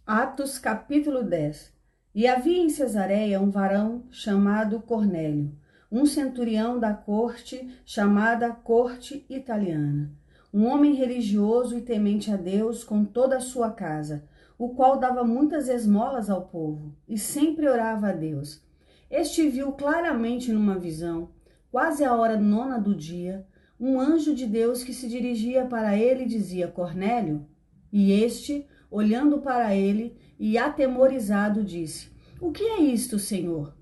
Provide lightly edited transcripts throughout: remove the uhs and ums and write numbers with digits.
Atos capítulo 10. E havia em Cesareia um varão chamado Cornélio, um centurião da corte chamada corte italiana, um homem religioso e temente a Deus com toda a sua casa, o qual dava muitas esmolas ao povo e sempre orava a Deus. Este viu claramente numa visão, quase à hora nona do dia, um anjo de Deus que se dirigia para ele e dizia: Cornélio. E este, olhando para ele e atemorizado, disse: O que é isto, Senhor?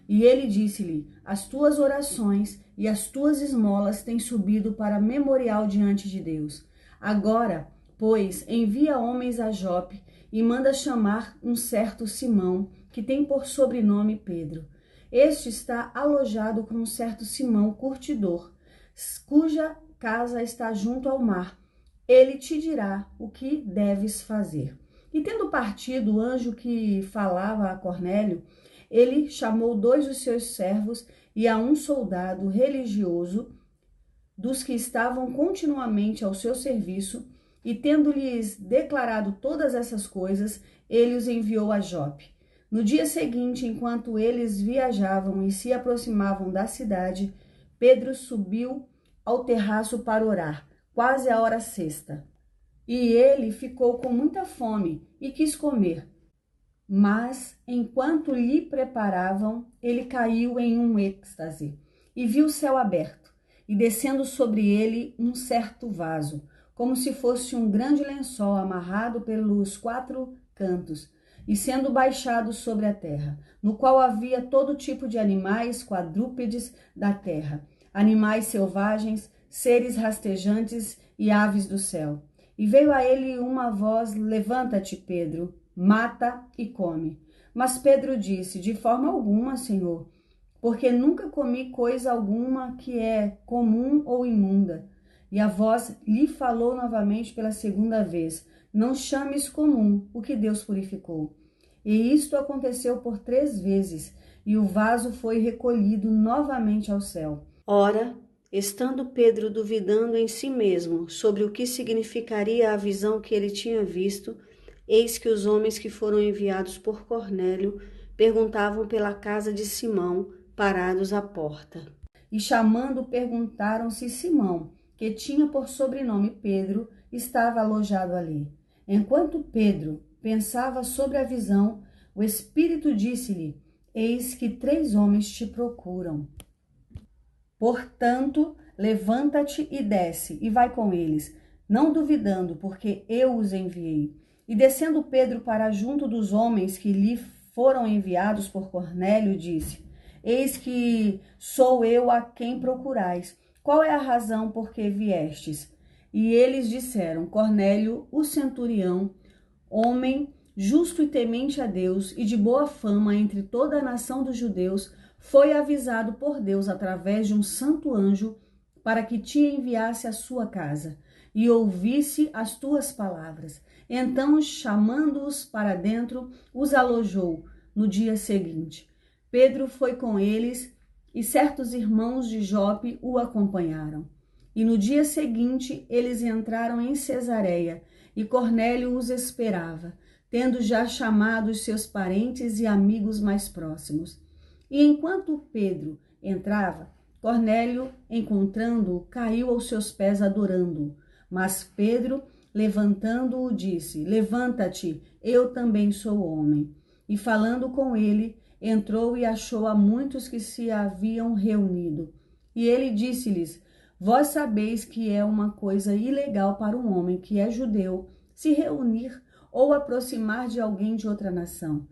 E ele disse-lhe: As tuas orações e as tuas esmolas têm subido para memorial diante de Deus. Agora, pois, envia homens a Jope e manda chamar um certo Simão, que tem por sobrenome Pedro. Este está alojado com um certo Simão curtidor, cuja casa está junto ao mar. Ele te dirá o que deves fazer. E tendo partido o anjo que falava a Cornélio, ele chamou 2 dos seus servos e a um soldado religioso dos que estavam continuamente ao seu serviço, e tendo-lhes declarado todas essas coisas, ele os enviou a Jope. No dia seguinte, enquanto eles viajavam e se aproximavam da cidade, Pedro subiu ao terraço para orar, quase a hora sexta. E ele ficou com muita fome e quis comer. Mas, enquanto lhe preparavam, ele caiu em um êxtase e viu o céu aberto, e descendo sobre ele um certo vaso, como se fosse um grande lençol amarrado pelos 4 cantos, e sendo baixado sobre a terra, no qual havia todo tipo de animais quadrúpedes da terra, animais selvagens, seres rastejantes e aves do céu. E veio a ele uma voz: Levanta-te, Pedro, mata e come. Mas Pedro disse: De forma alguma, Senhor, porque nunca comi coisa alguma que é comum ou imunda. E a voz lhe falou novamente pela segunda vez: Não chames comum o que Deus purificou. E isto aconteceu por 3 vezes, e o vaso foi recolhido novamente ao céu. Ora, estando Pedro duvidando em si mesmo sobre o que significaria a visão que ele tinha visto, eis que os homens que foram enviados por Cornélio perguntavam pela casa de Simão, parados à porta. E chamando, perguntaram se Simão, que tinha por sobrenome Pedro, estava alojado ali. Enquanto Pedro pensava sobre a visão, o Espírito disse-lhe: Eis que 3 homens te procuram. Portanto, levanta-te e desce, e vai com eles, não duvidando, porque eu os enviei. E descendo Pedro para junto dos homens que lhe foram enviados por Cornélio, disse: Eis que sou eu a quem procurais. Qual é a razão por que viestes? E eles disseram: Cornélio, o centurião, homem justo e temente a Deus e de boa fama entre toda a nação dos judeus, foi avisado por Deus através de um santo anjo para que te enviasse à sua casa e ouvisse as tuas palavras. Então, chamando-os para dentro, os alojou no dia seguinte. Pedro foi com eles e certos irmãos de Jope o acompanharam. E no dia seguinte, eles entraram em Cesareia e Cornélio os esperava, tendo já chamado os seus parentes e amigos mais próximos. E enquanto Pedro entrava, Cornélio, encontrando-o, caiu aos seus pés adorando-o. Mas Pedro, levantando-o, disse: Levanta-te, eu também sou homem. E falando com ele, entrou e achou a muitos que se haviam reunido. E ele disse-lhes: Vós sabeis que é uma coisa ilegal para um homem que é judeu se reunir ou aproximar de alguém de outra nação.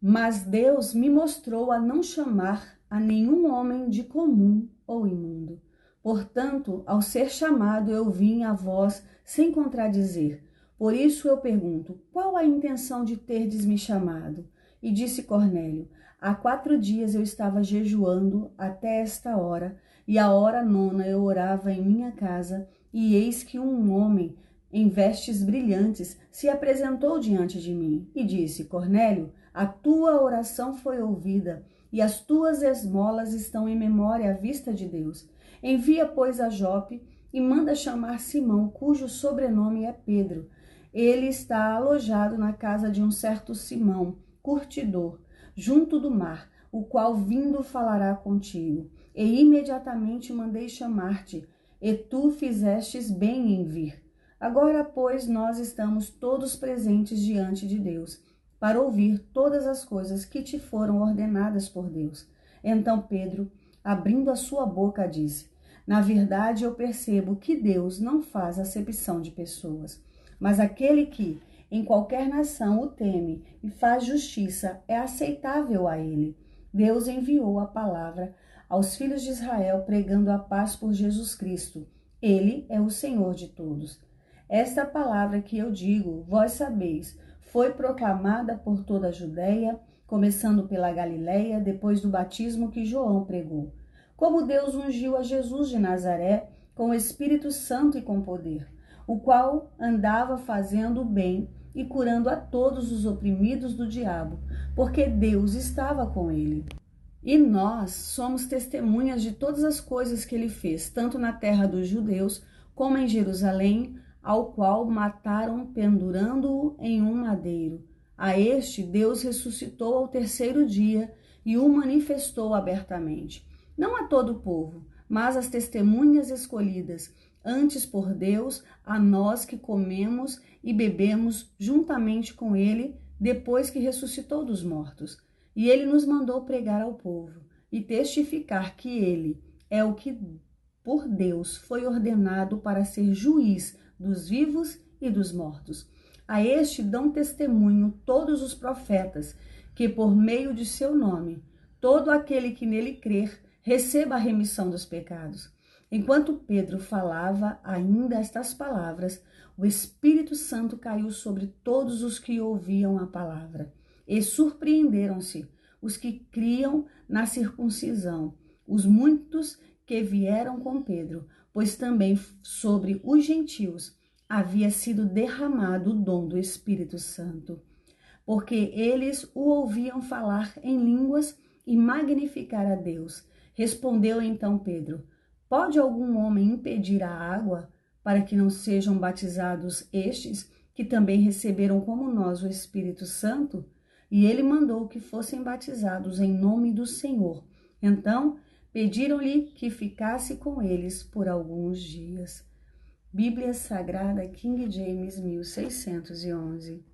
Mas Deus me mostrou a não chamar a nenhum homem de comum ou imundo. Portanto, ao ser chamado, eu vim a vós sem contradizer. Por isso eu pergunto: qual a intenção de terdes me chamado? E disse Cornélio: Há 4 dias eu estava jejuando até esta hora, e à hora nona eu orava em minha casa, e eis que um homem em vestes brilhantes se apresentou diante de mim e disse: Cornélio, a tua oração foi ouvida e as tuas esmolas estão em memória à vista de Deus. Envia, pois, a Jope e manda chamar Simão, cujo sobrenome é Pedro. Ele está alojado na casa de um certo Simão, curtidor, junto do mar, o qual vindo falará contigo. E imediatamente mandei chamar-te, e tu fizestes bem em vir. Agora, pois, nós estamos todos presentes diante de Deus, para ouvir todas as coisas que te foram ordenadas por Deus. Então Pedro, abrindo a sua boca, disse: na verdade, eu percebo que Deus não faz acepção de pessoas, mas aquele que, em qualquer nação, o teme e faz justiça é aceitável a ele. Deus enviou a palavra aos filhos de Israel, pregando a paz por Jesus Cristo. Ele é o Senhor de todos. Esta palavra que eu digo, vós sabeis, foi proclamada por toda a Judéia, começando pela Galileia, depois do batismo que João pregou. Como Deus ungiu a Jesus de Nazaré com o Espírito Santo e com poder, o qual andava fazendo o bem e curando a todos os oprimidos do diabo, porque Deus estava com ele. E nós somos testemunhas de todas as coisas que ele fez, tanto na terra dos judeus como em Jerusalém, ao qual mataram pendurando-o em um madeiro. A este Deus ressuscitou ao terceiro dia e o manifestou abertamente. Não a todo o povo, mas às testemunhas escolhidas, antes por Deus, a nós que comemos e bebemos juntamente com ele, depois que ressuscitou dos mortos. E ele nos mandou pregar ao povo e testificar que ele é o que por Deus foi ordenado para ser juiz dos vivos e dos mortos. A este dão testemunho todos os profetas, que por meio de seu nome, todo aquele que nele crer, receba a remissão dos pecados. Enquanto Pedro falava ainda estas palavras, o Espírito Santo caiu sobre todos os que ouviam a palavra. E surpreenderam-se os que criam na circuncisão, os muitos que vieram com Pedro, pois também sobre os gentios havia sido derramado o dom do Espírito Santo, porque eles o ouviam falar em línguas e magnificar a Deus. Respondeu então Pedro: pode algum homem impedir a água para que não sejam batizados estes, que também receberam como nós o Espírito Santo? E ele mandou que fossem batizados em nome do Senhor. Então pediram-lhe que ficasse com eles por alguns dias. Bíblia Sagrada King James 1611.